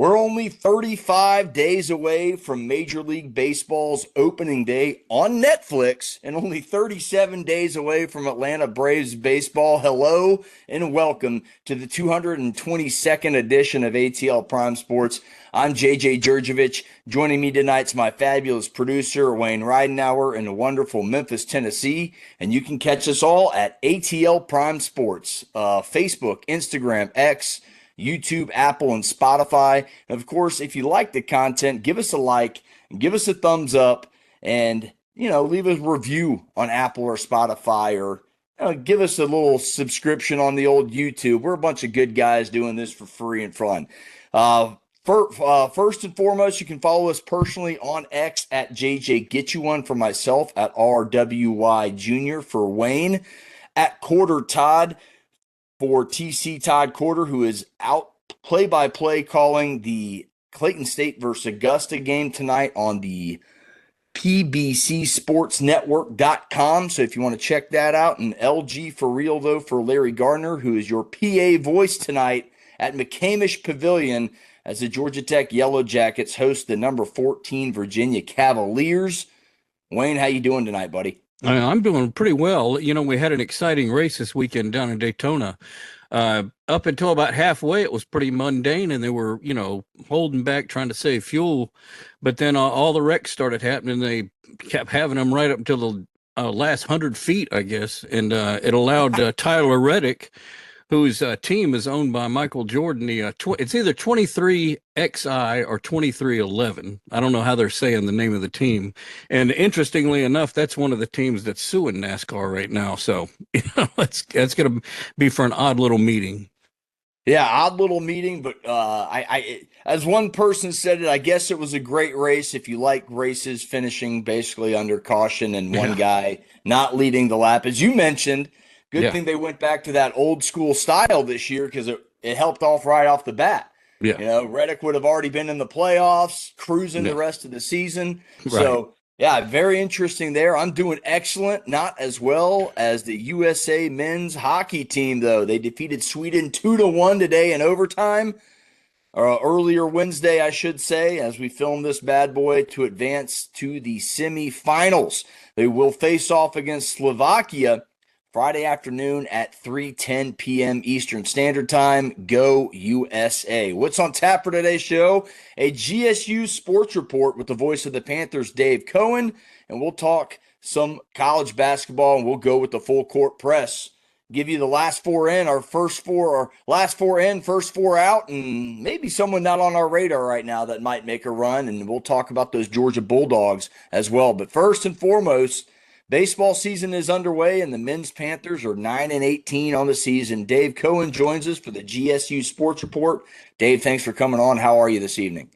We're only 35 days away from Major League Baseball's opening day on Netflix and only 37 days away from Atlanta Braves baseball. Hello and welcome to the 222nd edition of ATL Prime Sports. I'm JJ Jurjevich. Joining me tonight's my fabulous producer, Wayne Ridenauer, in the wonderful Memphis, Tennessee. And you can catch us all at ATL Prime Sports, Facebook, Instagram, X, YouTube, Apple, and Spotify. And of course, if you like the content, give us a like, give us a thumbs up, and leave a review on Apple or Spotify, or give us a little subscription on the old YouTube. We're a bunch of good guys doing this for free and fun. First and foremost, you can follow us personally on X at JJ Get You One for myself, at RWY Jr. for Wayne, at Corder Todd for TC Todd Corder, who is out play-by-play calling the Clayton State versus Augusta game tonight on the PBCSportsNetwork.com. So if you want to check that out, and LG for real, though, for Larry Gardner, who is your PA voice tonight at McCamish Pavilion as the Georgia Tech Yellow Jackets host the number 14 Virginia Cavaliers. Wayne, how you doing tonight, buddy? I'm doing pretty well. We had an exciting race this weekend down in Daytona. Up until about halfway, it was pretty mundane, and they were, holding back, trying to save fuel. But then all the wrecks started happening. They kept having them right up until the last 100 feet, I guess. And it allowed Tyler Reddick, whose team is owned by Michael Jordan. It's either 23XI or 2311. I don't know how they're saying the name of the team. And interestingly enough, that's one of the teams that's suing NASCAR right now. So, that's going to be for an odd little meeting. Yeah, odd little meeting, but I as one person said it, I guess it was a great race if you like races finishing basically under caution and one guy not leading the lap. As you mentioned, good thing they went back to that old school style this year, because it helped off right off the bat. Yeah. Reddick would have already been in the playoffs, cruising the rest of the season. Right. So, yeah, very interesting there. I'm doing excellent, not as well as the USA men's hockey team, though. They defeated Sweden 2-1 today in overtime, or earlier Wednesday, I should say, as we film this bad boy, to advance to the semifinals. They will face off against Slovakia Friday afternoon at 3:10 p.m. Eastern Standard Time. Go USA. What's on tap for today's show? A GSU sports report with the voice of the Panthers, Dave Cohen, and we'll talk some college basketball, and we'll go with the full court press. Give you the last four in, first four in, first four out, and maybe someone not on our radar right now that might make a run, and we'll talk about those Georgia Bulldogs as well. But first and foremost, baseball season is underway, and the men's Panthers are 9-18 on the season. Dave Cohen joins us for the GSU Sports Report. Dave, thanks for coming on. How are you this evening?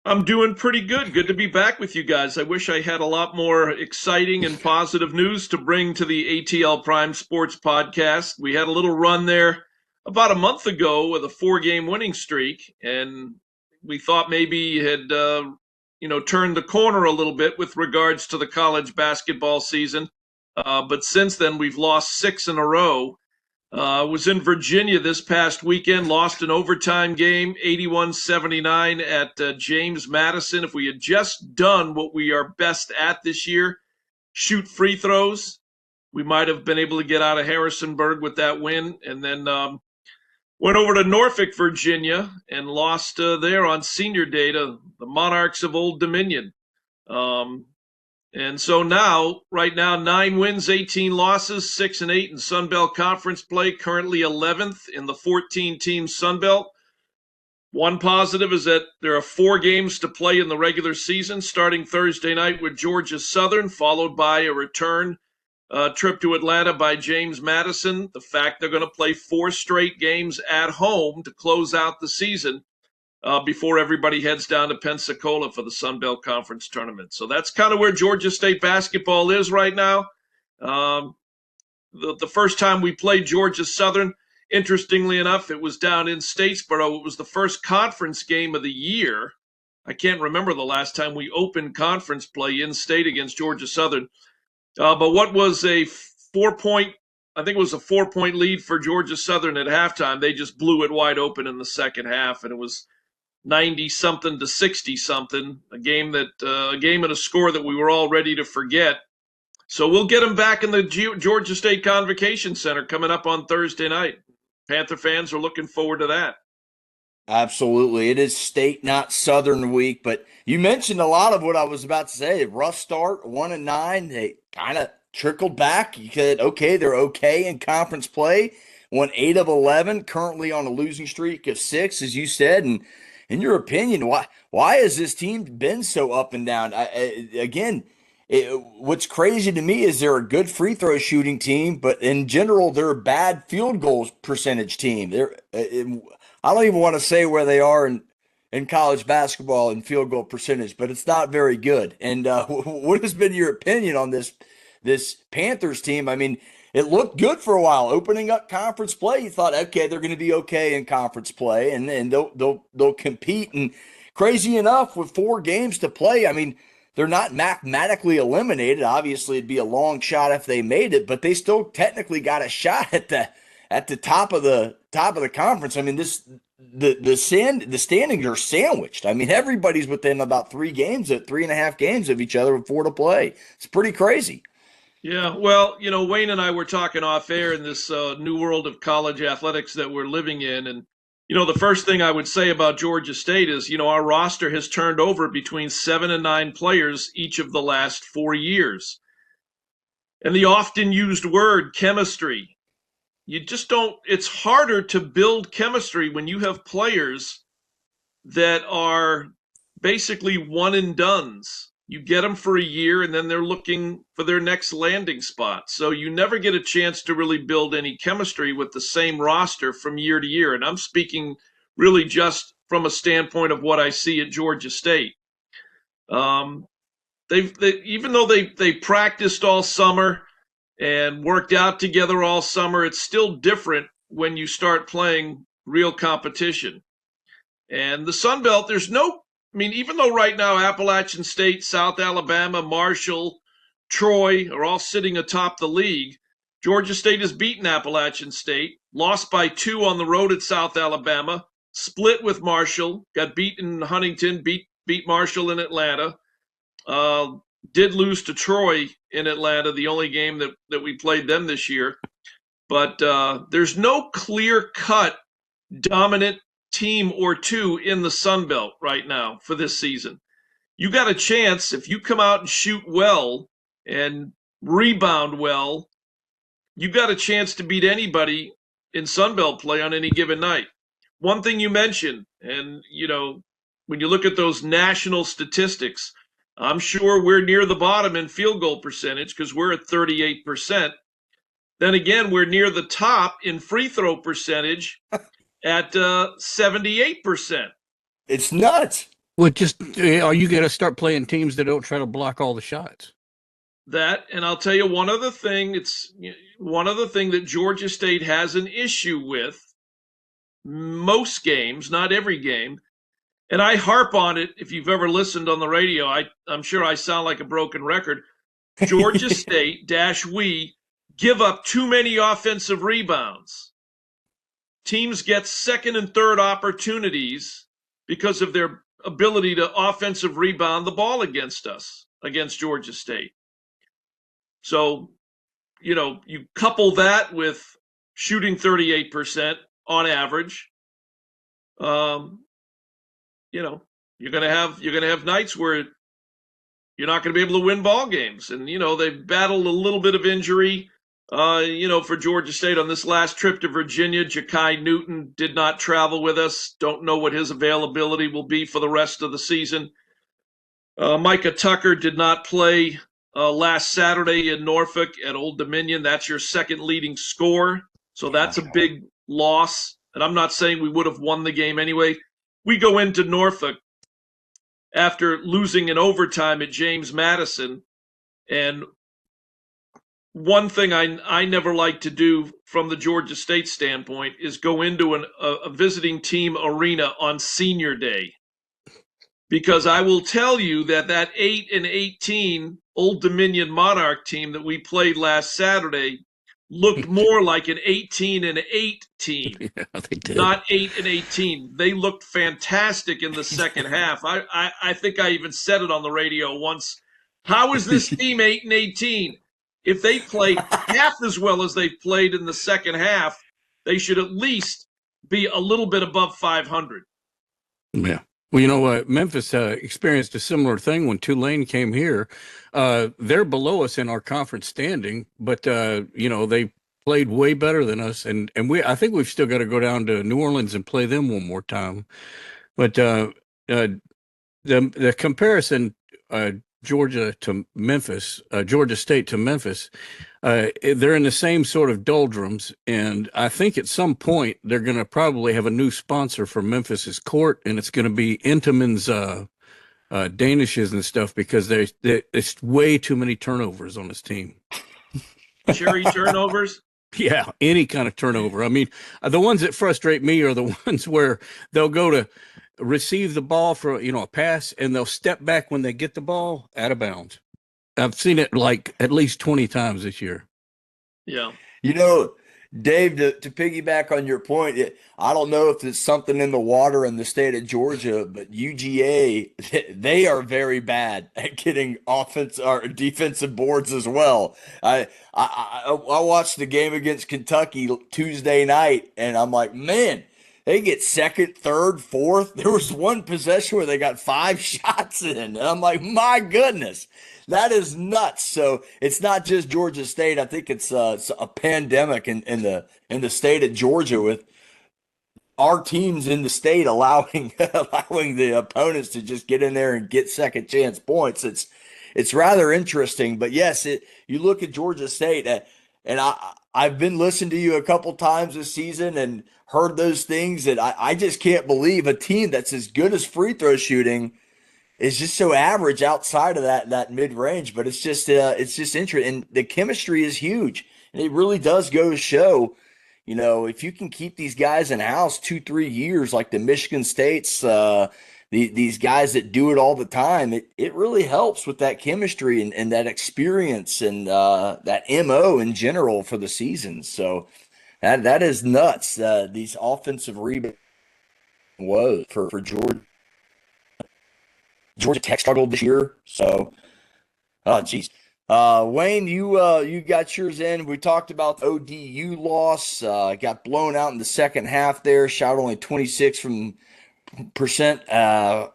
I'm doing pretty good. Good to be back with you guys. I wish I had a lot more exciting and positive news to bring to the ATL Prime Sports podcast. We had a little run there about a month ago with a 4-game winning streak, and we thought maybe you had turned the corner a little bit with regards to the college basketball season. But since then, we've lost 6 in a row. Was in Virginia this past weekend, lost an overtime game, 81-79 at James Madison. If we had just done what we are best at this year, shoot free throws, we might have been able to get out of Harrisonburg with that win. And then went over to Norfolk, Virginia, and lost there on senior day to the Monarchs of Old Dominion. And so right now, 9 wins, 18 losses, 6-8 in Sun Belt Conference play, currently 11th in the 14-team Sun Belt. One positive is that there are 4 games to play in the regular season, starting Thursday night with Georgia Southern, followed by a return trip to Atlanta by James Madison. The fact they're going to play 4 straight games at home to close out the season before everybody heads down to Pensacola for the Sun Belt Conference tournament. So that's kind of where Georgia State basketball is right now. The first time we played Georgia Southern, interestingly enough, it was down in Statesboro. It was the first conference game of the year. I can't remember the last time we opened conference play in state against Georgia Southern. But what was a 4-point, I think it was a 4-point lead for Georgia Southern at halftime. They just blew it wide open in the second half, and it was 90 something to 60 something, a game and a score that we were all ready to forget. So we'll get them back in the Georgia State Convocation Center coming up on Thursday night. Panther fans are looking forward to that. Absolutely. It is state, not Southern week, but you mentioned a lot of what I was about to say. Rough start, 1-9. They kind of trickled back. You could, okay, they're okay in conference play. Won 8 of 11, currently on a losing streak of 6, as you said. And in your opinion, why has this team been so up and down? What's crazy to me is they're a good free throw shooting team, but in general, they're a bad field goal percentage team. I don't even want to say where they are in college basketball and field goal percentage, but it's not very good. And what has been your opinion on this Panthers team? I mean, it looked good for a while, opening up conference play. You thought, okay, they're going to be okay in conference play, and they'll compete. And crazy enough, with 4 games to play, I mean, they're not mathematically eliminated. Obviously, it'd be a long shot if they made it, but they still technically got a shot at the top of the conference. I mean, the standings are sandwiched. I mean, everybody's within about 3.5 games of each other with 4 to play. It's pretty crazy. Yeah, well, Wayne and I were talking off air in this new world of college athletics that we're living in. And, the first thing I would say about Georgia State is, our roster has turned over between 7 and 9 players each of the last 4 years. And the often used word chemistry, you just don't, it's harder to build chemistry when you have players that are basically one and dones. You get them for a year and then they're looking for their next landing spot. So you never get a chance to really build any chemistry with the same roster from year to year. And I'm speaking really just from a standpoint of what I see at Georgia State. Even though they practiced all summer and worked out together all summer, it's still different when you start playing real competition. And the Sun Belt, even though right now Appalachian State, South Alabama, Marshall, Troy are all sitting atop the league, Georgia State has beaten Appalachian State, lost by 2 on the road at South Alabama, split with Marshall, got beaten in Huntington, beat Marshall in Atlanta, did lose to Troy in Atlanta, the only game that we played them this year. But there's no clear-cut dominant team or two in the Sun Belt right now for this season. You got a chance, if you come out and shoot well and rebound well, you got a chance to beat anybody in Sun Belt play on any given night. One thing you mentioned, and when you look at those national statistics, I'm sure we're near the bottom in field goal percentage because we're at 38%. Then again, we're near the top in free throw percentage at 78%. It's nuts. Well, are you going to start playing teams that don't try to block all the shots? That, and I'll tell you one other thing. That Georgia State has an issue with most games, not every game. And I harp on it. If you've ever listened on the radio, I'm sure I sound like a broken record. Georgia State - we give up too many offensive rebounds. Teams get second and third opportunities because of their ability to offensive rebound the ball against us, against Georgia State. So, you couple that with shooting 38% on average. You're gonna have nights where you're not going to be able to win ball games, and they've battled a little bit of injury. For Georgia State on this last trip to Virginia, Ja'Kai Newton did not travel with us. Don't know what his availability will be for the rest of the season. Micah Tucker did not play last Saturday in Norfolk at Old Dominion. That's your second leading scorer. So that's a big loss. And I'm not saying we would have won the game anyway. We go into Norfolk after losing in overtime at James Madison, and one thing I never like to do from the Georgia State standpoint is go into a visiting team arena on senior day, because I will tell you that 8-18 Old Dominion Monarch team that we played last Saturday looked more like an 18-8 team, Yeah, they did. not 8-18. They looked fantastic in the second half. I think I even said it on the radio once. How is this team 8-18? If they play half as well as they've played in the second half, they should at least be a little bit above 500. Yeah. Well, you know what? Memphis experienced a similar thing when Tulane came here. They're below us in our conference standing, but they played way better than us, and I think we've still got to go down to New Orleans and play them one more time. But the comparison, Georgia to Memphis, Georgia State to Memphis, they're in the same sort of doldrums, and I think at some point they're going to probably have a new sponsor for Memphis's court, and it's going to be Intamin's Danishes and stuff, because it's way too many turnovers on this team. Cherry turnovers? Yeah, any kind of turnover. I mean, the ones that frustrate me are the ones where they'll go to receive the ball for a pass, and they'll step back when they get the ball out of bounds. I've seen it like at least 20 times this year. Yeah. Dave, to piggyback on your point, I don't know if it's something in the water in the state of Georgia, but UGA, they are very bad at getting offense or defensive boards as well. I watched the game against Kentucky Tuesday night, and I'm like, man, they get second, third, fourth. There was one possession where they got 5 shots in, and I'm like, my goodness. That is nuts. So it's not just Georgia State. I think it's a pandemic in the state of Georgia, with our teams in the state allowing the opponents to just get in there and get second chance points. It's rather interesting. But yes, you look at Georgia State, and I've been listening to you a couple times this season and heard those things that I just can't believe a team that's as good as free throw shooting is just so average outside of that mid range. But it's just interesting, and the chemistry is huge, and it really does go to show, if you can keep these guys in house 2-3 years, like the Michigan States, these guys that do it all the time, it really helps with that chemistry and that experience and that MO in general for the season. So that is nuts. These offensive rebounds woes for Georgia. Georgia Tech struggled this year, so geez. Wayne, you got yours in. We talked about the ODU loss. Got blown out in the second half there. Shot only 26%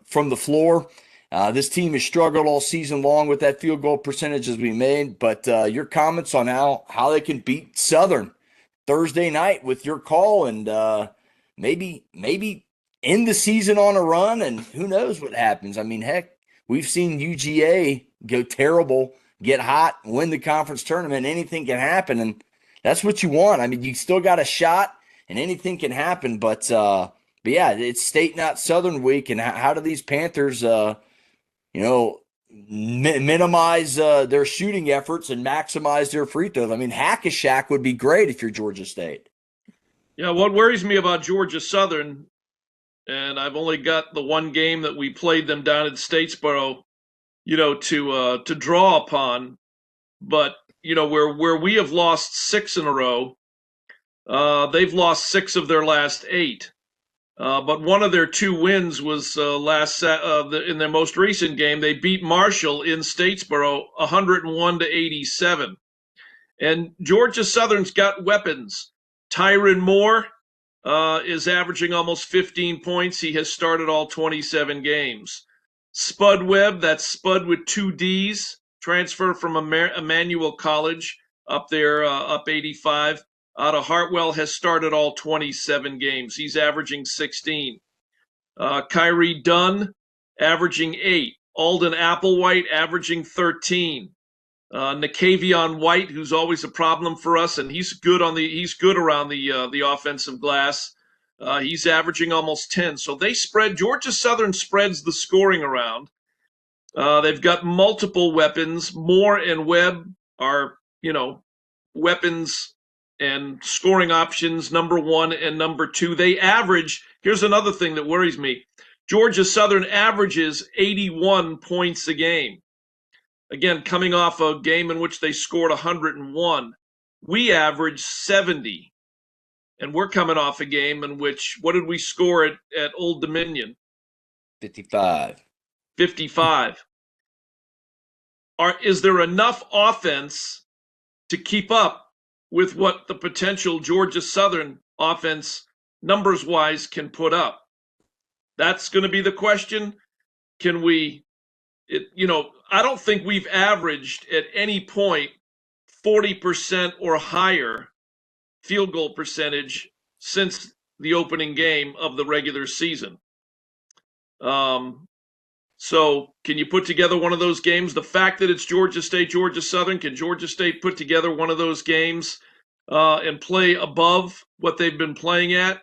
from the floor. This team has struggled all season long with that field goal percentage as we made. But your comments on how they can beat Southern Thursday night with your call, and maybe end the season on a run, and who knows what happens. I mean, heck, we've seen UGA go terrible, get hot, win the conference tournament. Anything can happen, and that's what you want. I mean, you still got a shot, and anything can happen. But yeah, it's state not Southern week, and how do these Panthers, minimize their shooting efforts and maximize their free throws? I mean, Hack-a-Shack would be great if you're Georgia State. Yeah, what worries me about Georgia Southern, and I've only got the one game that we played them down in Statesboro, to draw upon. But where we have lost 6 in a row, they've lost 6 of their last 8. But one of their 2 wins was in their most recent game. They beat Marshall in Statesboro 101-87. And Georgia Southern's got weapons. Tyron Moore is averaging almost 15 points. He has started all 27 games. Spud Webb, that's Spud with 2 Ds, transfer from Emmanuel College up there, up 85, out of Hartwell, has started all 27 games. He's averaging 16. Kyrie Dunn, averaging 8. Alden Applewhite, averaging 13. Nicavion White, who's always a problem for us, and he's good around the offensive glass. He's averaging almost 10. So Georgia Southern spreads the scoring around. They've got multiple weapons. Moore and Webb are, weapons and scoring options, number 1 and number 2. They average, here's another thing that worries me. Georgia Southern averages 81 points a game. Again, coming off a game in which they scored 101. we averaged 70. And we're coming off a game in which, what did we score at Old Dominion? 55. 55. Is there enough offense to keep up with what the potential Georgia Southern offense, numbers-wise, can put up? That's going to be the question. Can we, I don't think we've averaged at any point 40% or higher field goal percentage since the opening game of the regular season. So can you put together one of those games? The fact that it's Georgia State, Georgia Southern, can Georgia State put together one of those games and play above what they've been playing at?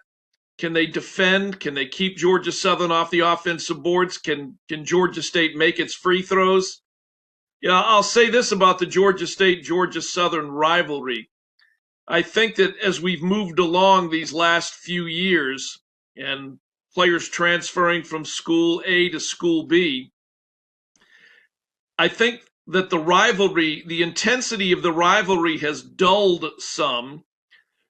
Can they defend? Can they keep Georgia Southern off the offensive boards? Can Georgia State make its free throws? I'll say this about the Georgia State-Georgia Southern rivalry. I think that as we've moved along these last few years and players transferring from school A to school B, I think that the intensity of the rivalry has dulled some,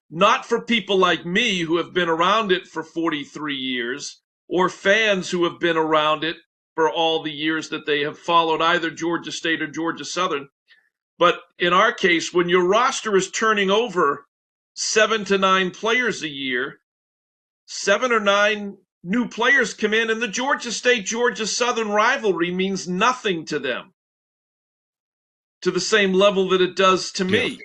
not for people like me who have been around it for 43 years or fans who have been around it for all the years that they have followed either Georgia State or Georgia Southern. But in our case, when your roster is turning over 7 to 9 players a year, 7 or 9 new players come in, and the Georgia State-Georgia Southern rivalry means nothing to them to the same level that it does to me.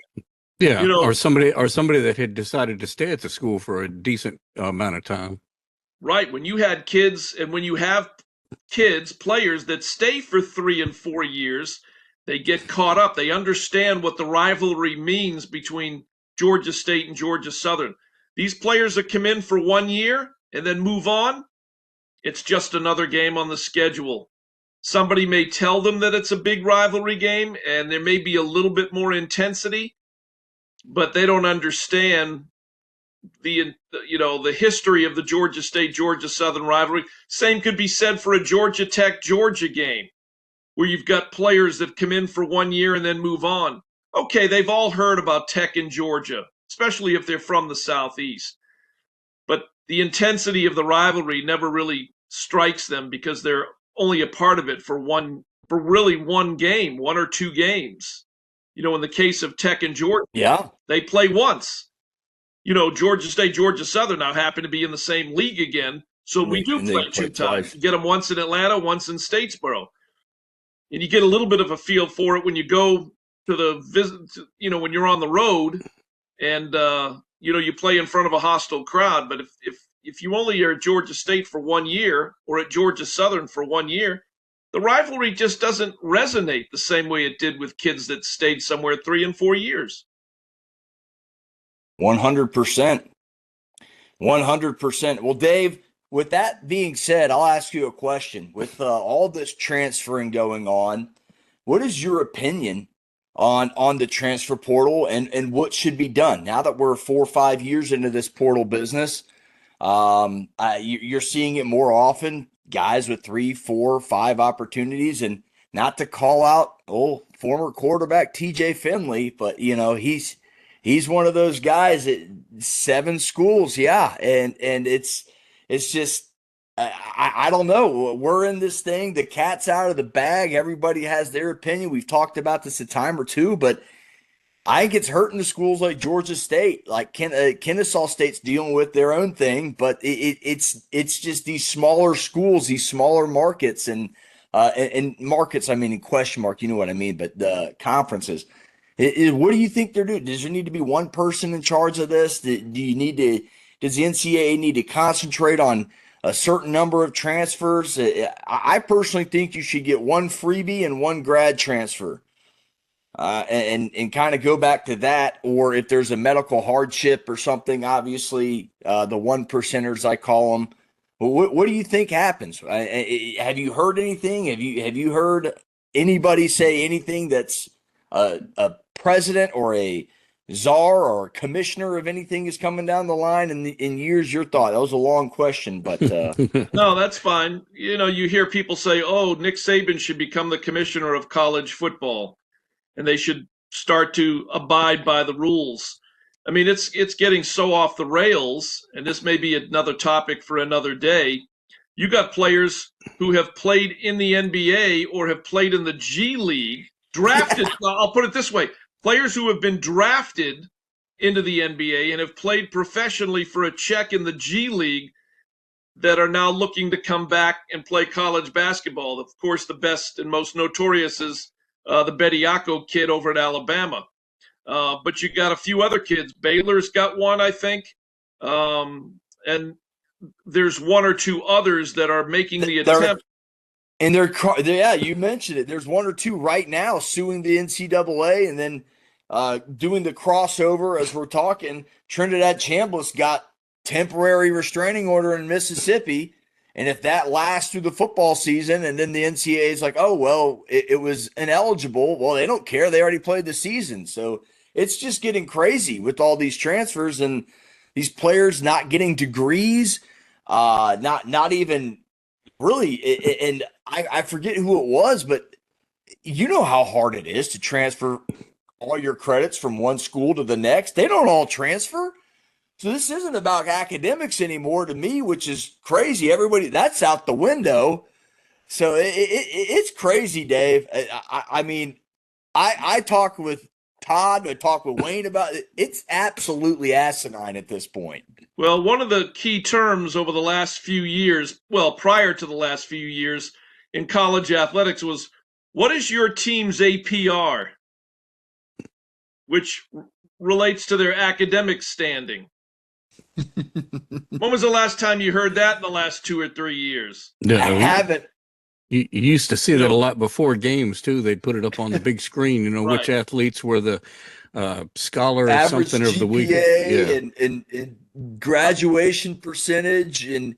Yeah, or somebody that had decided to stay at the school for a decent amount of time. Right. When you had kids, and when you have kids, players that stay for 3 and 4 years, they get caught up. They understand what the rivalry means between Georgia State and Georgia Southern. These players that come in for 1 year and then move on, it's just another game on the schedule. Somebody may tell them that it's a big rivalry game and there may be a little bit more intensity, but they don't understand the history of the Georgia State-Georgia Southern rivalry. Same could be said for a Georgia Tech-Georgia game, where you've got players that come in for 1 year and then move on. Okay, they've all heard about Tech in Georgia, especially if they're from the Southeast. But the intensity of the rivalry never really strikes them because they're only a part of it for really one game, 1 or 2 games. In the case of Tech and Georgia, they play once. Georgia State, Georgia Southern now happen to be in the same league again, so we do play 2 times. You get them once in Atlanta, once in Statesboro. And you get a little bit of a feel for it when you go to the visit, when you're on the road and, you play in front of a hostile crowd. But if you only are at Georgia State for 1 year or at Georgia Southern for 1 year, the rivalry just doesn't resonate the same way it did with kids that stayed somewhere 3 and 4 years. 100%. 100%. Well, Dave, with that being said, I'll ask you a question. With all this transferring going on, what is your opinion on the transfer portal and what should be done now that we're 4 or 5 years into this portal business? You're seeing it more often, guys with 3, 4, 5 opportunities, and not to call out former quarterback TJ Finley, but he's one of those guys at 7 schools, and it's just I don't know. We're in this thing. The cat's out of the bag. Everybody has their opinion. We've talked about this a time or two, but I think it's hurting the schools like Georgia State, like Kennesaw State's dealing with their own thing, but it's just these smaller schools, these smaller markets, and markets. I mean, in question mark, you know what I mean. But the conferences. What do you think they're doing? Does there need to be one person in charge of this? Does the NCAA need to concentrate on a certain number of transfers? I personally think you should get 1 freebie and 1 grad transfer. And kind of go back to that, or if there's a medical hardship or something, obviously the 1%ers, I call them. What do you think happens? Have you heard anything? Have you heard anybody say anything that's a president or a czar or a commissioner of anything is coming down the line in years? Your thought? That was a long question, but no, that's fine. You hear people say, "Oh, Nick Saban should become the commissioner of college football." And they should start to abide by the rules. I mean, it's getting so off the rails, and this may be another topic for another day. You got players who have played in the NBA or have played in the G League, drafted. I'll put it this way: players who have been drafted into the NBA and have played professionally for a check in the G League that are now looking to come back and play college basketball. Of course, the best and most notorious is the Bediako kid over at Alabama. But you got a few other kids. Baylor's got one, I think. And there's one or two others that are making the attempt. And yeah, you mentioned it. There's one or two right now suing the NCAA and then doing the crossover as we're talking. Trinidad Chambliss got temporary restraining order in Mississippi. And if that lasts through the football season and then the NCAA is like, oh, well, it was ineligible. Well, they don't care. They already played the season. So it's just getting crazy with all these transfers and these players not getting degrees, not even really. And I forget who it was, but you know how hard it is to transfer all your credits from one school to the next. They don't all transfer. So this isn't about academics anymore to me, which is crazy. Everybody, that's out the window. So it's crazy, Dave. I mean, I talk with Todd, I talk with Wayne about it. It's absolutely asinine at this point. Well, one of the key terms over the last few years, well, prior to the last few years in college athletics was, what is your team's APR? Which relates to their academic standing. When was the last time you heard that in the last 2 or 3 years? No, I haven't. You used to see that a lot before games too. They'd put it up on the big screen. You know, Right. which athletes were the scholar or Average something of the week. GPA and graduation percentage. And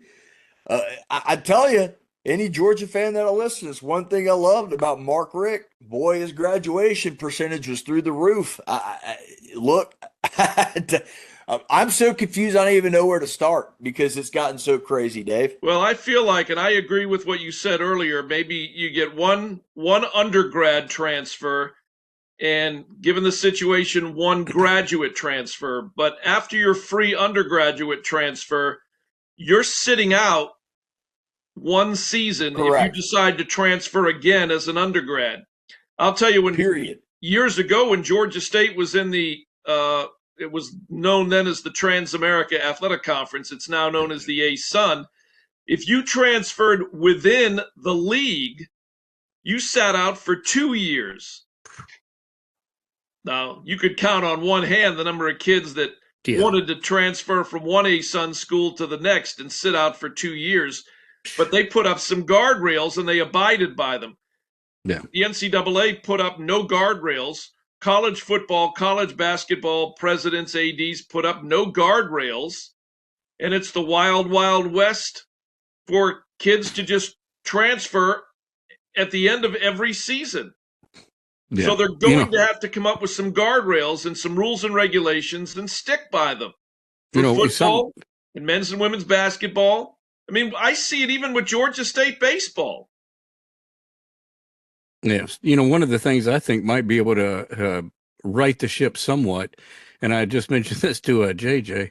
I tell you, any Georgia fan that'll listen, it's one thing I loved about Mark Richt. Boy, his graduation percentage was through the roof. Look, I'm so confused. I don't even know where to start because it's gotten so crazy, Dave. Well, I feel like, and I agree with what you said earlier, maybe you get one undergrad transfer and, given the situation, one graduate transfer. But after your free undergraduate transfer, you're sitting out one season. Correct. If you decide to transfer again as an undergrad. I'll tell you, when Period. years ago when Georgia State was in the it was known then as the Trans-America Athletic Conference. It's now known as the ASUN. If you transferred within the league, you sat out for 2 years. Now, you could count on one hand the number of kids that wanted to transfer from one ASUN school to the next and sit out for 2 years. But they put up some guardrails and they abided by them. Yeah. The NCAA put up no guardrails. College football, college basketball presidents, ADs put up no guardrails. And it's the wild, wild west for kids to just transfer at the end of every season. Yeah. So they're going to have to come up with some guardrails and some rules and regulations and stick by them. For football and men's and women's basketball. I mean, I see it even with Georgia State baseball. Yes. You know, one of the things I think might be able to right the ship somewhat, and I just mentioned this to JJ,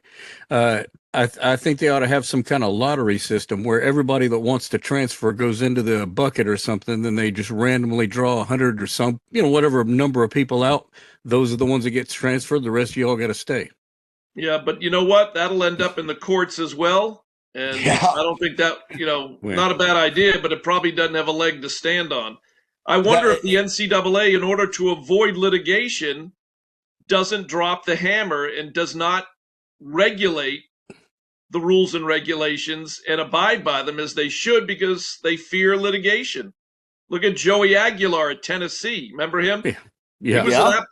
I think they ought to have some kind of lottery system where everybody that wants to transfer goes into the bucket or something, then they just randomly draw 100 or some, whatever number of people out. Those are the ones that get transferred. The rest of you all got to stay. Yeah, but you know what? That'll end up in the courts as well. And I don't think that, not a bad idea, but it probably doesn't have a leg to stand on. I wonder if the NCAA, in order to avoid litigation, doesn't drop the hammer and does not regulate the rules and regulations and abide by them as they should because they fear litigation. Look at Joey Aguilar at Tennessee. Remember him? Yeah.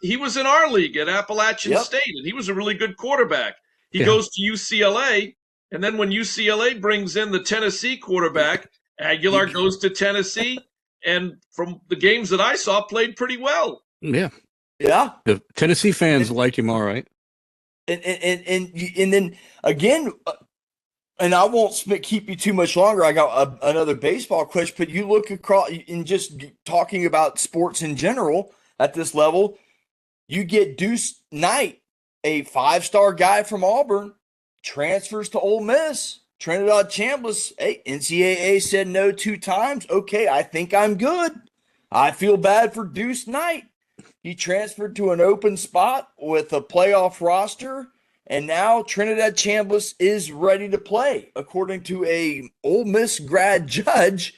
He was in our league at Appalachian State, and he was a really good quarterback. He goes to UCLA, and then when UCLA brings in the Tennessee quarterback, Aguilar goes to Tennessee. And from the games that I saw, played pretty well. Yeah. Yeah. The Tennessee fans like him all right. And then again, and I won't keep you too much longer. I got another baseball question, but you look across in just talking about sports in general at this level. You get Deuce Knight, a 5-star guy from Auburn, transfers to Ole Miss. Trinidad Chambliss, hey, NCAA said no 2 times. Okay, I think I'm good. I feel bad for Deuce Knight. He transferred to an open spot with a playoff roster, and now Trinidad Chambliss is ready to play, according to a Ole Miss grad judge.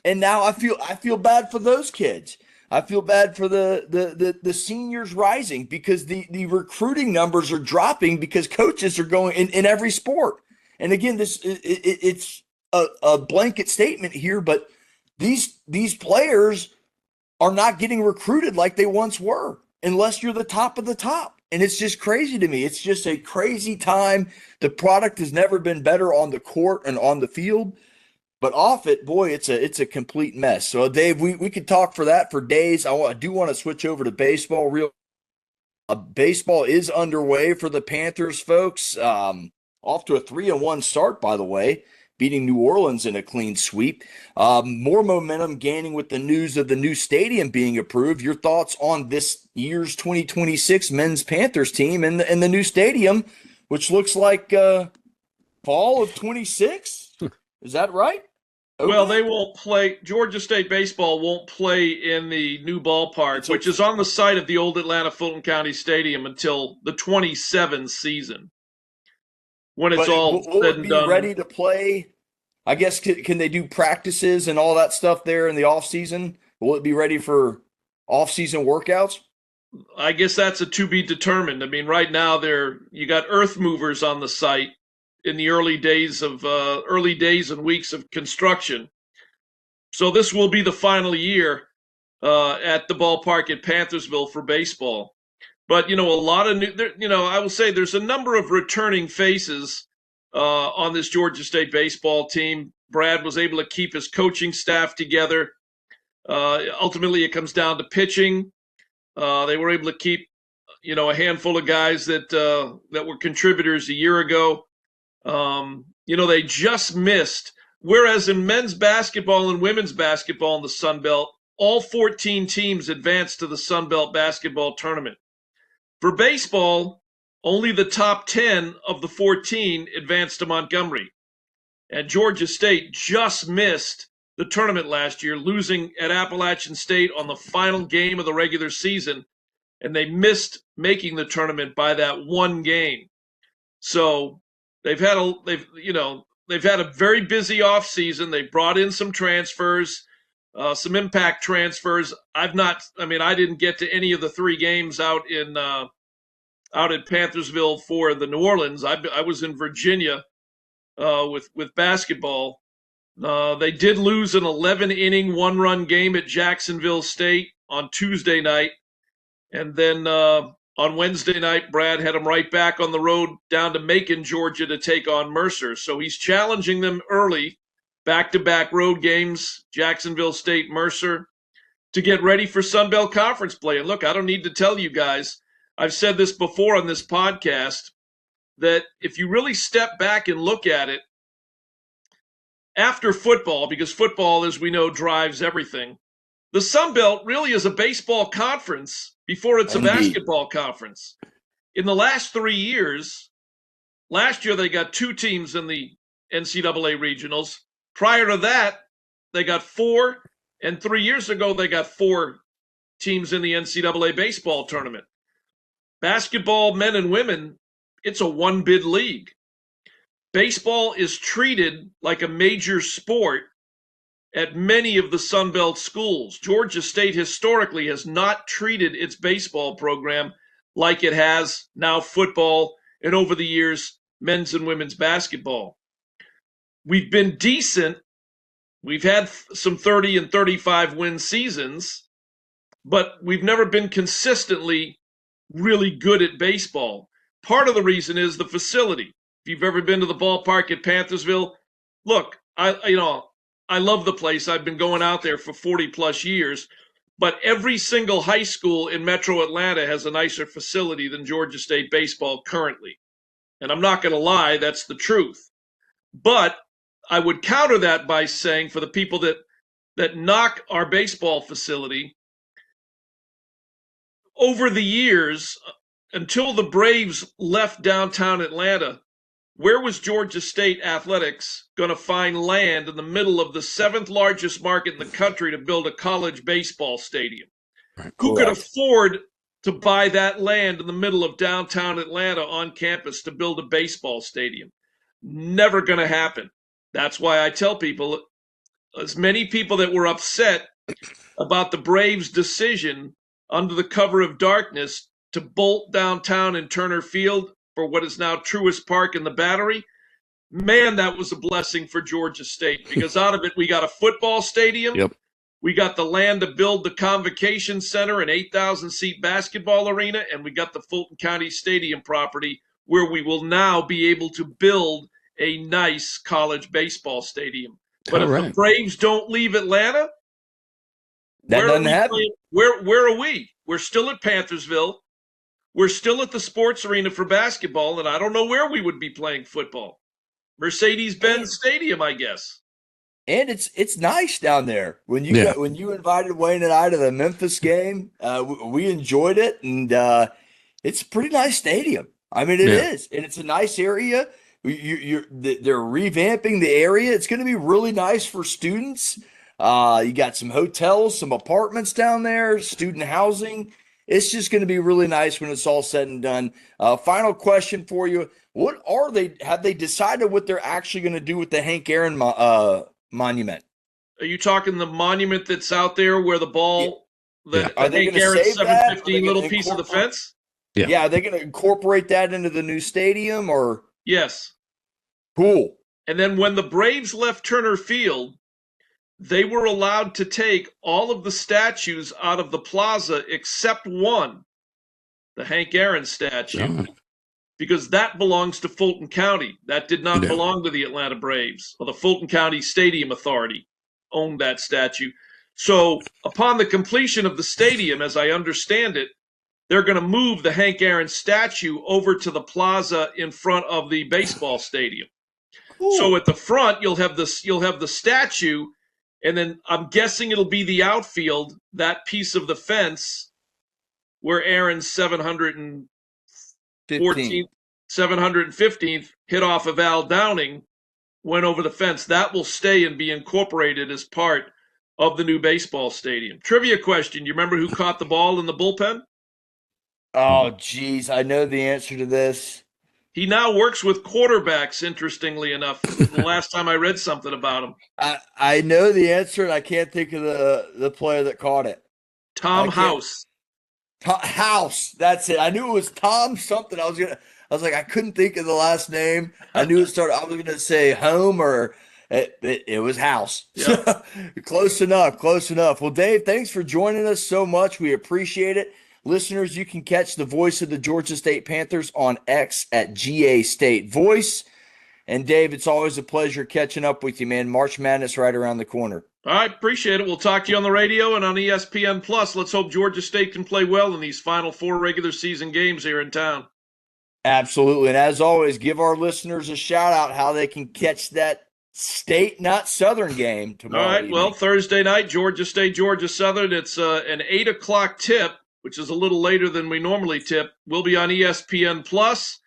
And now I feel bad for those kids. I feel bad for the seniors rising because the recruiting numbers are dropping because coaches are going in every sport. And again, it's a blanket statement here, but these players are not getting recruited like they once were unless you're the top of the top. And it's just crazy to me. It's just a crazy time. The product has never been better on the court and on the field. But off it, boy, it's a complete mess. So, Dave, we could talk for that for days. I do want to switch over to baseball. Baseball is underway for the Panthers, folks. Off to a 3-1 start, by the way, beating New Orleans in a clean sweep. More momentum gaining with the news of the new stadium being approved. Your thoughts on this year's 2026 men's Panthers team and the new stadium, which looks like fall of 26? Is that right? Okay. Well, they won't play. Georgia State baseball won't play in the new ballpark, which is on the site of the old Atlanta Fulton County Stadium until the 27 season. When it's all said and done. Ready to play? I guess can they do practices and all that stuff there in the off season? Will it be ready for off season workouts? I guess that's a to be determined. I mean, right now you got earth movers on the site in the early days and weeks of construction. So this will be the final year at the ballpark at Panthersville for baseball. But, a lot of I will say there's a number of returning faces on this Georgia State baseball team. Brad was able to keep his coaching staff together. Ultimately, it comes down to pitching. They were able to keep, a handful of guys that were contributors a year ago. They just missed, whereas in men's basketball and women's basketball in the Sun Belt, all 14 teams advanced to the Sun Belt basketball tournament. For baseball, only the top 10 of the 14 advanced to Montgomery. And Georgia State just missed the tournament last year, losing at Appalachian State on the final game of the regular season, and they missed making the tournament by that one game. So they've had a very busy offseason. They brought in some transfers, some impact transfers. I didn't get to any of the 3 games out at Panthersville for the New Orleans. I was in Virginia with basketball. They did lose an 11-inning 1-run game at Jacksonville State on Tuesday night. And then on Wednesday night, Brad had them right back on the road down to Macon, Georgia to take on Mercer. So he's challenging them early, back-to-back road games, Jacksonville State, Mercer, to get ready for Sun Belt Conference play. And look, I don't need to tell you guys, I've said this before on this podcast, that if you really step back and look at it, after football, because football, as we know, drives everything, the Sun Belt really is a baseball conference before it's a basketball conference. In the last 3 years, last year they got 2 teams in the NCAA regionals. Prior to that, they got 4, and 3 years ago they got 4 teams in the NCAA baseball tournament. Basketball, men and women, it's a one-bid league. Baseball is treated like a major sport at many of the Sun Belt schools. Georgia State historically has not treated its baseball program like it has now football and over the years, men's and women's basketball. We've been decent. We've had some 30 and 35 win seasons, but we've never been consistently really good at baseball. Part of the reason is the facility. If you've ever been to the ballpark at Panthersville, look, I love the place. I've been going out there for 40 plus years, but every single high school in Metro Atlanta has a nicer facility than Georgia State baseball currently. And I'm not going to lie, that's the truth. But I would counter that by saying, for the people that knock our baseball facility, over the years, until the Braves left downtown Atlanta, where was Georgia State Athletics going to find land in the middle of the seventh largest market in the country to build a college baseball stadium? Who could Correct. afford to buy that land in the middle of downtown Atlanta on campus to build a baseball stadium? Never going to happen. That's why I tell people, as many people that were upset about the Braves' decision under the cover of darkness to bolt downtown in Turner Field for what is now Truist Park in the Battery, man, that was a blessing for Georgia State, because out of it we got a football stadium. Yep. We got the land to build the Convocation Center, an 8,000-seat basketball arena, and we got the Fulton County Stadium property where we will now be able to build a nice college baseball stadium. But if the Braves don't leave Atlanta, that doesn't happen. Where are we? We're still at Panthersville. We're still at the sports arena for basketball, and I don't know where we would be playing football. Mercedes-Benz Stadium, I guess. And it's nice down there. When you invited Wayne and I to the Memphis game, we enjoyed it, and it's a pretty nice stadium. I mean, it is, and it's a nice area. They're revamping the area. It's going to be really nice for students. You got some hotels, some apartments down there, student housing. It's just going to be really nice when it's all said and done. Final question for you. What are they? Have they decided what they're actually going to do with the Hank Aaron monument? Are you talking the monument that's out there where the ball, the Hank Aaron 715 little piece of the fence? Yeah. Are they going to incorporate that into the new stadium or? Yes. Cool. And then when the Braves left Turner Field, they were allowed to take all of the statues out of the plaza except one, the Hank Aaron statue, because that belongs to Fulton County. That did not belong to the Atlanta Braves, or the Fulton County Stadium Authority owned that statue. So upon the completion of the stadium, as I understand it, they're going to move the Hank Aaron statue over to the plaza in front of the baseball stadium. Cool. So at the front, you'll have the statue. And then I'm guessing it'll be the outfield, that piece of the fence where Aaron's 715th hit off of Al Downing, went over the fence. That will stay and be incorporated as part of the new baseball stadium. Trivia question. You remember who caught the ball in the bullpen? Oh, geez. I know the answer to this. He now works with quarterbacks, interestingly enough, the last time I read something about him. I know the answer, and I can't think of the player that caught it. Tom House. House. That's it. I knew it was Tom something. I was like, I couldn't think of the last name. I knew it started. I was going to say Home or it was House. Yep. Close enough. Well, Dave, thanks for joining us so much. We appreciate it. Listeners, you can catch the voice of the Georgia State Panthers on X at GA State Voice. And Dave, it's always a pleasure catching up with you, man. March Madness right around the corner. All right, appreciate it. We'll talk to you on the radio and on ESPN Plus. Let's hope Georgia State can play well in these final 4 regular season games here in town. Absolutely. And as always, give our listeners a shout out how they can catch that State, not Southern game tomorrow. All right, evening. well, Thursday night, Georgia State, Georgia Southern. It's an 8 o'clock tip, which is a little later than we normally tip. We'll be on ESPN Plus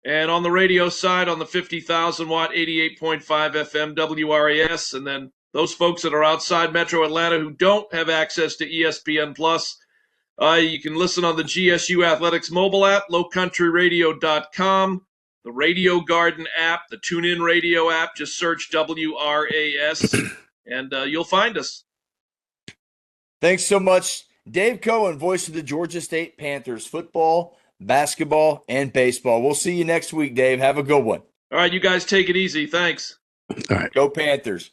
and on the radio side on the 50,000-watt, 88.5 FM WRAS. And then those folks that are outside Metro Atlanta who don't have access to ESPN Plus, you can listen on the GSU Athletics mobile app, lowcountryradio.com, the Radio Garden app, the TuneIn Radio app. Just search WRAS, and you'll find us. Thanks so much. Dave Cohen, voice of the Georgia State Panthers, football, basketball, and baseball. We'll see you next week, Dave. Have a good one. All right, you guys take it easy. Thanks. All right. Go Panthers.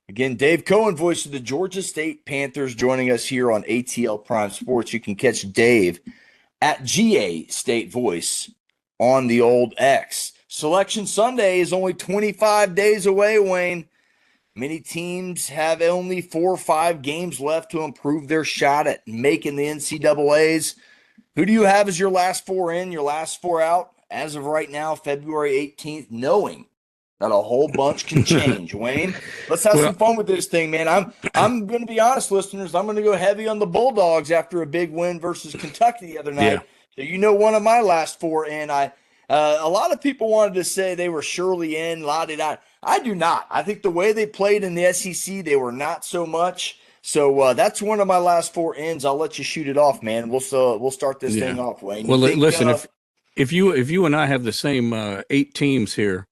Again, Dave Cohen, voice of the Georgia State Panthers, joining us here on ATL Prime Sports. You can catch Dave at GA State Voice on the old X. Selection Sunday is only 25 days away, Wayne. Many teams have only 4 or 5 games left to improve their shot at making the NCAAs. Who do you have as your last 4 in, your last 4 out? As of right now, February 18th, knowing That a whole bunch can change, Wayne. Let's have Well, some fun with this thing, man. I'm going to be honest, listeners. I'm going to go heavy on the Bulldogs after a big win versus Kentucky the other yeah. night. So one of my last four in. A lot of people wanted to say they were surely in. La di da. I do not. I think the way they played in the SEC, they were not so much. So that's one of my last four ins. I'll let you shoot it off, man. We'll start this Yeah. thing off, Wayne. You Well, think? listen, if you and I have the same 8 teams here,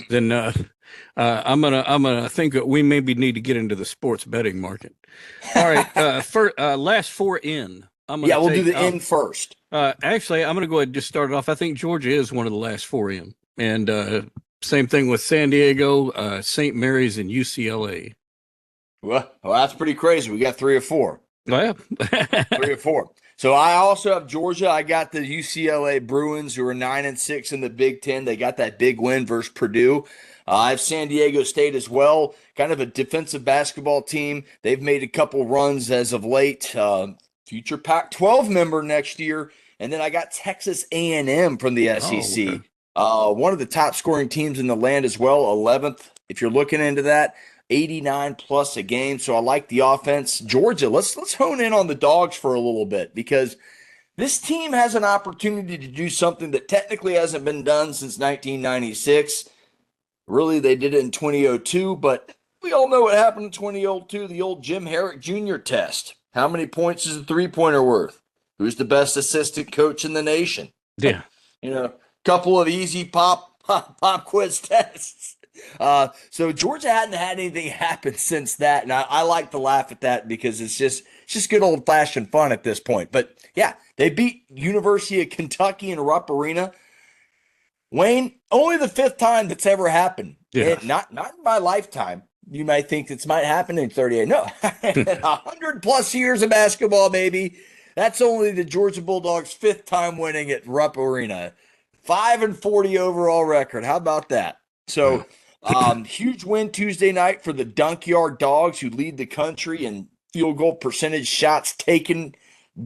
then I'm gonna think that we maybe need to get into the sports betting market. All right, last four in. I'm gonna Yeah, we'll do take. the in first. Actually, I'm gonna go ahead and just start it off. I think Georgia is one of the last four in, and same thing with San Diego, St. Mary's, and UCLA. Well, that's pretty crazy. We got three or four. Well, Three or four. So I also have Georgia. I got the UCLA Bruins, who are 9-6 in the Big Ten. They got that big win versus Purdue. I have San Diego State as well, kind of a defensive basketball team. They've made a couple runs as of late. Future Pac-12 member next year. And then I got Texas A&M from the SEC. okay. One of the top scoring teams in the land as well, 11th. If you're looking into that, 89 plus a game. So I like the offense. Georgia, let's hone in on the Dogs for a little bit, because this team has an opportunity to do something that technically hasn't been done since 1996. Really, they did it in 2002, but we all know what happened in 2002, the old Jim Herrick Jr. test. How many points is a three-pointer worth? Who's the best assistant coach in the nation? Yeah. Couple of easy pop quiz tests. So Georgia hadn't had anything happen since that, and I like to laugh at that because it's just good old fashioned fun at this point. But yeah, they beat University of Kentucky in Rupp Arena. Wayne, only the fifth time that's ever happened. Yeah. Not in my lifetime. You might think this might happen in 38. No, 100 plus years of basketball, baby. That's only the Georgia Bulldogs' fifth time winning at Rupp Arena. 5-40 overall record. How about that? So, huge win Tuesday night for the Dunkyard Dogs, who lead the country in field goal percentage, shots taken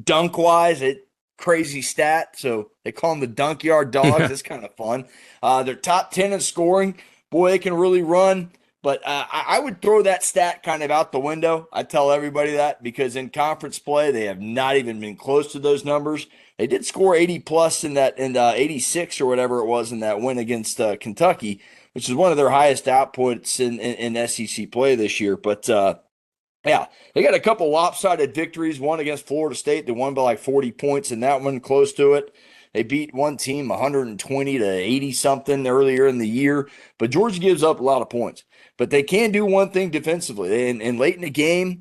dunk wise. Crazy stat. So they call them the Dunkyard Dogs. It's kind of fun. They're top 10 in scoring. Boy, they can really run. But I would throw that stat kind of out the window. I tell everybody that, because in conference play, they have not even been close to those numbers. They did score 80 plus in 86 or whatever it was in that win against Kentucky, which is one of their highest outputs in SEC play this year. But yeah, they got a couple lopsided victories. One against Florida State. They won by like 40 points in that one, close to it. They beat one team 120 to 80 something earlier in the year. But Georgia gives up a lot of points. But they can do one thing defensively. And late in the game,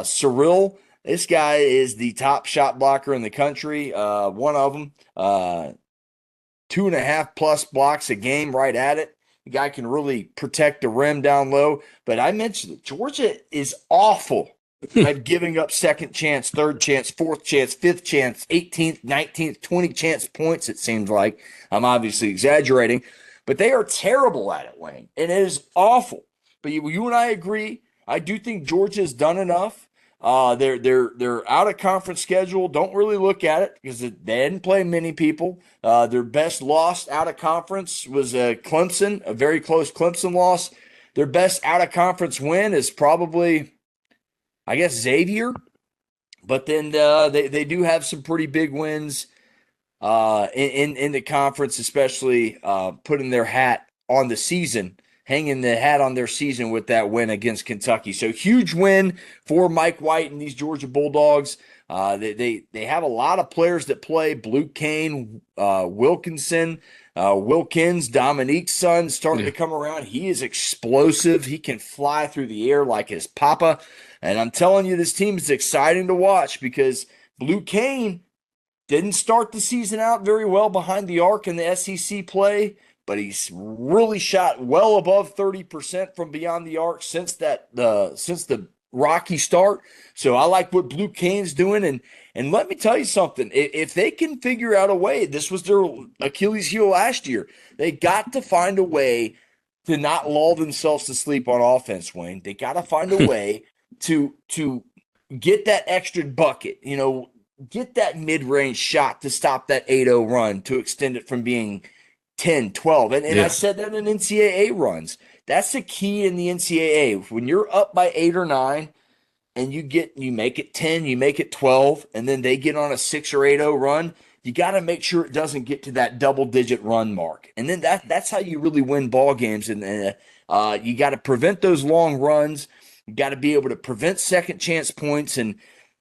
Cyril, this guy is the top shot blocker in the country. One of them, 2.5 plus blocks a game, right at it. The guy can really protect the rim down low. But I mentioned it, Georgia is awful at giving up second chance, third chance, fourth chance, fifth chance, 18th, 19th, 20 chance points, it seems like. I'm obviously exaggerating. But they are terrible at it, Wayne. And it is awful. But you and I agree. I do think Georgia's done enough. They're out of conference schedule. Don't really look at it because they didn't play many people. Their best loss out of conference was Clemson, a very close Clemson loss. Their best out of conference win is probably, I guess, Xavier. But then they do have some pretty big wins in the conference, especially putting their hat on the season, hanging the hat on their season with that win against Kentucky. So huge win for Mike White and these Georgia Bulldogs. They have a lot of players that play. Blue Kane, Wilkins, Dominique's son, starting to come around. He is explosive. He can fly through the air like his papa. And I'm telling you, this team is exciting to watch because Blue Kane didn't start the season out very well behind the arc in the SEC play, but he's really shot well above 30% from beyond the arc since the rocky start. So I like what Blue Kane's doing. And let me tell you something. If they can figure out a way, this was their Achilles heel last year. They got to find a way to not lull themselves to sleep on offense, Wayne. They got to find a way to get that extra bucket, get that mid-range shot to stop that 8-0 run, to extend it from being 10, 12. And I Yeah. said that in NCAA runs. That's the key in the NCAA. When you're up by 8 or 9 and you make it 10, you make it 12, and then they get on a 6 or 8-0 run, you got to make sure it doesn't get to that double-digit run mark. And then that's how you really win ball games. And you got to prevent those long runs. You got to be able to prevent second chance points. And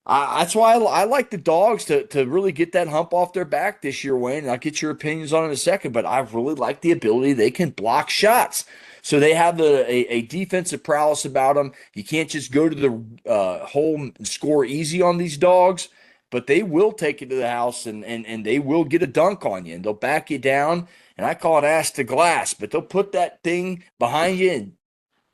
that's why I like the Dogs to really get that hump off their back this year, Wayne. And I'll get your opinions on it in a second, but I really like the ability they can block shots. So they have a defensive prowess about them. You can't just go to the hole and score easy on these Dogs, but they will take it to the house and they will get a dunk on you and they'll back you down. And I call it ass to glass, but they'll put that thing behind you and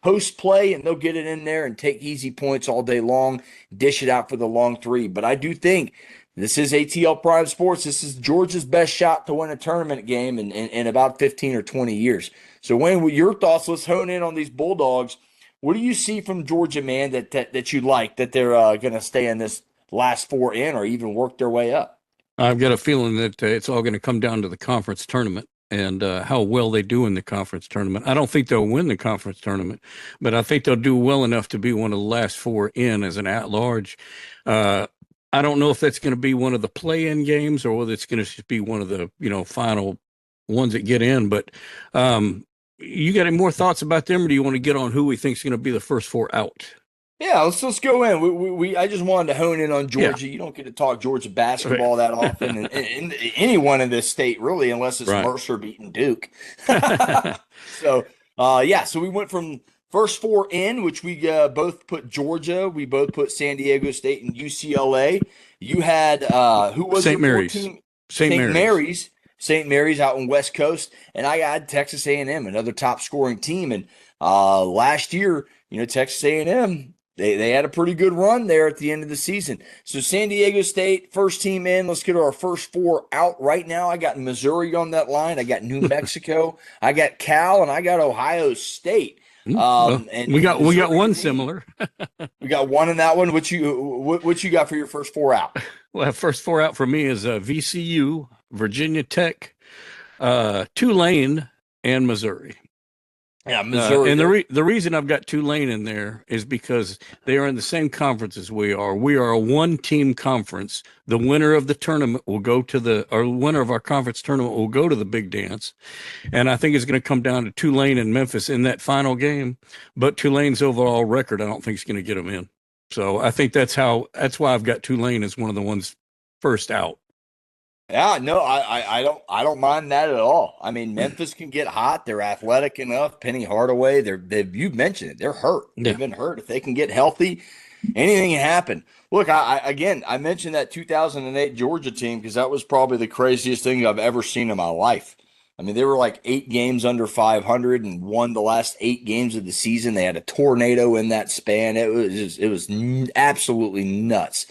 post play, and they'll get it in there and take easy points all day long, dish it out for the long three. But I do think this is ATL Prime Sports. This is Georgia's best shot to win a tournament game in about 15 or 20 years. So, Wayne, what your thoughts? Let's hone in on these Bulldogs. What do you see from Georgia, man, that you like, that they're going to stay in this last 4 in or even work their way up? I've got a feeling that it's all going to come down to the conference tournament and how well they do in the conference tournament. I don't think they'll win the conference tournament, but I think they'll do well enough to be one of the last 4 in as an at-large. I don't know if that's going to be one of the play-in games or whether it's going to just be one of the final ones that get in. But you got any more thoughts about them, or do you want to get on who we think is going to be the first 4 out? Yeah, let's go in. I just wanted to hone in on Georgia. Yeah. You don't get to talk Georgia basketball that often, and anyone in this state really, unless it's Mercer beating Duke. So we went from first 4 in, which we both put Georgia, we both put San Diego State and UCLA. You had who was St. Mary's? St. Mary's out on West Coast, and I had Texas A&M, another top scoring team. And last year, Texas A&M. They had a pretty good run there at the end of the season. So San Diego State, first team in. Let's get to our first 4 out right now. I got Missouri on that line. I got New Mexico. I got Cal, and I got Ohio State. And we got one similar. We got one in that one. What you got for your first 4 out? Well, first 4 out for me is VCU, Virginia Tech, Tulane, and Missouri. Yeah, Missouri. And the reason I've got Tulane in there is because they are in the same conference as we are. We are a 1-team conference. The winner of the tournament will go to or winner of our conference tournament will go to the big dance. And I think it's going to come down to Tulane and Memphis in that final game. But Tulane's overall record, I don't think is going to get them in. So I think that's why I've got Tulane as one of the ones first out. Yeah, no, I don't mind that at all. I mean, Memphis can get hot. They're athletic enough. Penny Hardaway, you mentioned it. They're hurt. Yeah. They've been hurt. If they can get healthy, anything can happen. Look, I mentioned that 2008 Georgia team because that was probably the craziest thing I've ever seen in my life. I mean, they were like 8 games under 500 and won the last 8 games of the season. They had a tornado in that span. It was absolutely nuts.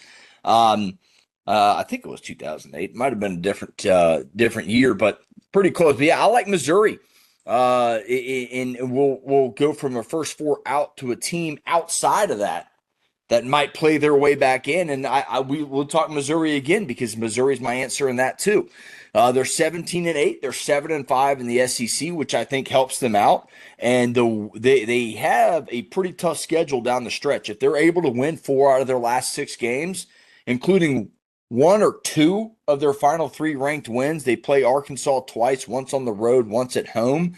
I think it was 2008. It might have been a different year, but pretty close. But yeah, I like Missouri. And we'll go from a first 4 out to a team outside of that might play their way back in. And we'll talk Missouri again because Missouri's my answer in that too. They're 17-8. They're 7-5 in the SEC, which I think helps them out. And they have a pretty tough schedule down the stretch. If they're able to win 4 out of their last 6 games, including 1 or 2 of their final 3 ranked wins. They play Arkansas twice, once on the road, once at home.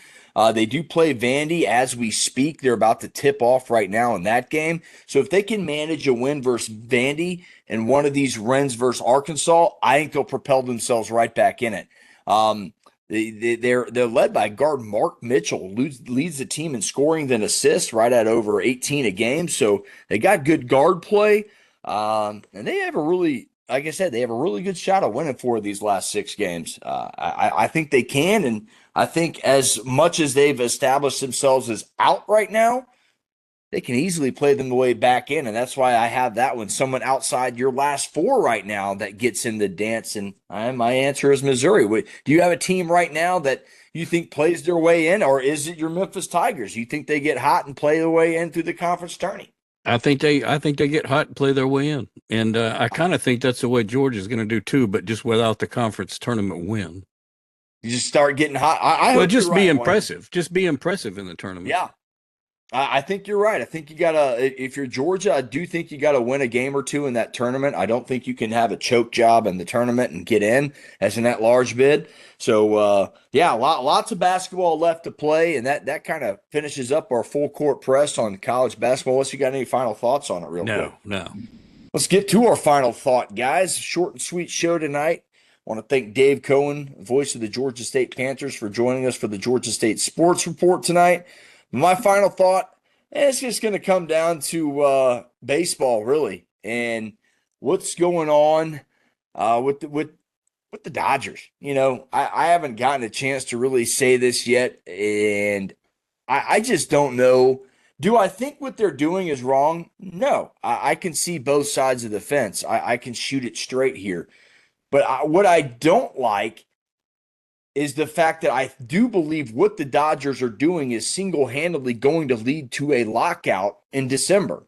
They do play Vandy as we speak. They're about to tip off right now in that game. So if they can manage a win versus Vandy and one of these wins versus Arkansas, I think they'll propel themselves right back in it. They're led by guard Mark Mitchell, leads the team in scoring and assists, right at over 18 a game. So they got good guard play, and they have like I said, they have a really good shot of winning 4 of these last 6 games. I think they can, and I think as much as they've established themselves as out right now, they can easily play them the way back in, and that's why I have that one. Someone outside your last 4 right now that gets in the dance, and my answer is Missouri. Do you have a team right now that you think plays their way in, or is it your Memphis Tigers? You think they get hot and play their way in through the conference tourney? I think they get hot and play their way in, and I kind of think that's the way Georgia's going to do too, but just without the conference tournament win. You just start getting hot. I hope just you're be right, Wayne. impressive. Just be impressive in the tournament. Yeah. I think you're right. I think you gotta, if you're Georgia, I do think you gotta win a game or two in that tournament. I don't think you can have a choke job in the tournament and get in as an at-large bid. So yeah, lots of basketball left to play, and that kind of finishes up our full court press on college basketball. Unless you got any final thoughts on it, real quick. No. Let's get to our final thought, guys. Short and sweet show tonight. I want to thank Dave Cohen, voice of the Georgia State Panthers, for joining us for the Georgia State Sports Report tonight. My final thought, it's just going to come down to baseball, really, and what's going on with the Dodgers. You know, I haven't gotten a chance to really say this yet, and I just don't know. Do I think what they're doing is wrong? No. I can see both sides of the fence. I can shoot it straight here. But what I don't like is the fact that I do believe what the Dodgers are doing is single-handedly going to lead to a lockout in December.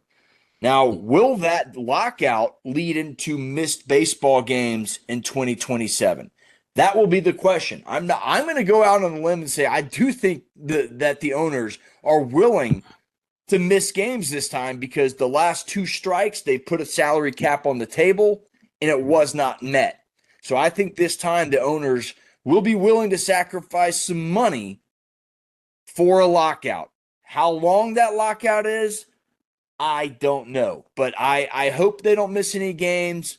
Now, will that lockout lead into missed baseball games in 2027? That will be the question. I'm going to go out on a limb and say I do think that the owners are willing to miss games this time, because the last two strikes, they put a salary cap on the table and it was not met. So I think this time the owners will be willing to sacrifice some money for a lockout. How long that lockout is, I don't know. But I hope they don't miss any games.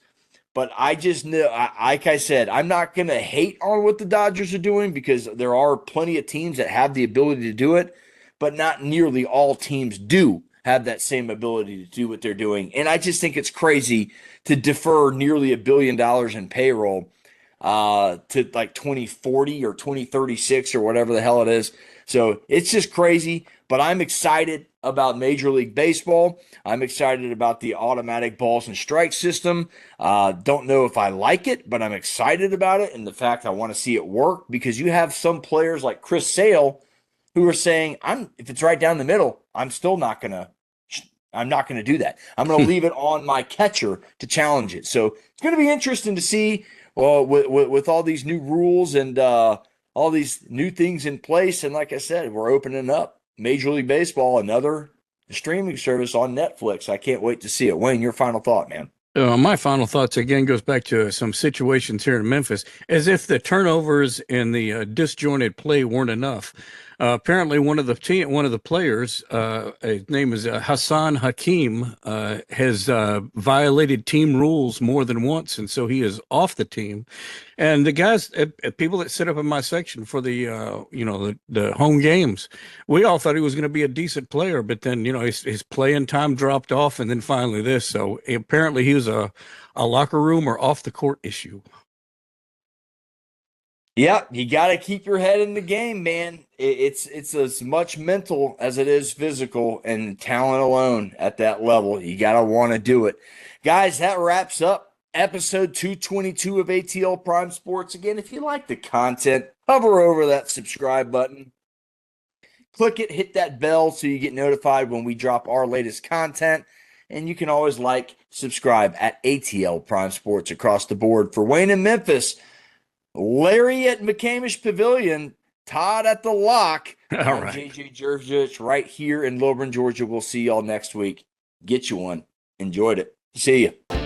But I just know, like I said, I'm not going to hate on what the Dodgers are doing, because there are plenty of teams that have the ability to do it, but not nearly all teams do have that same ability to do what they're doing. And I just think it's crazy to defer nearly $1 billion in payroll to like 2040 or 2036 or whatever the hell it is. So it's just crazy, but I'm excited about Major League Baseball. I'm excited about the automatic balls and strike system. Don't know if I like it, but I'm excited about it, and the fact I want to see it work, because you have some players like Chris Sale who are saying, if it's right down the middle, I'm not going to do that. I'm going to leave it on my catcher to challenge it. So it's going to be interesting to see with all these new rules and all these new things in place. And like I said, we're opening up Major League Baseball, another streaming service on Netflix. I can't wait to see it. Wayne, your final thought, man. My final thoughts again goes back to some situations here in Memphis, as if the turnovers and the disjointed play weren't enough. Apparently, one of the players, his name is Hassan Hakim, has violated team rules more than once, and so he is off the team. And the guys, people that sit up in my section for the the home games, we all thought he was going to be a decent player, but then his playing time dropped off, and then finally this. So apparently he was a locker room or off the court issue. Yeah, you got to keep your head in the game, man. It's as much mental as it is physical, and talent alone at that level. You got to want to do it. Guys, that wraps up episode 222 of ATL Prime Sports. Again, if you like the content, hover over that subscribe button. Click it, hit that bell so you get notified when we drop our latest content. And you can always subscribe at ATL Prime Sports across the board. For Wayne in Memphis, Larry at McCamish Pavilion, Todd at the Lock. All right. JJ Jurjevich right here in Lilburn, Georgia. We'll see y'all next week. Get you one. Enjoyed it. See you.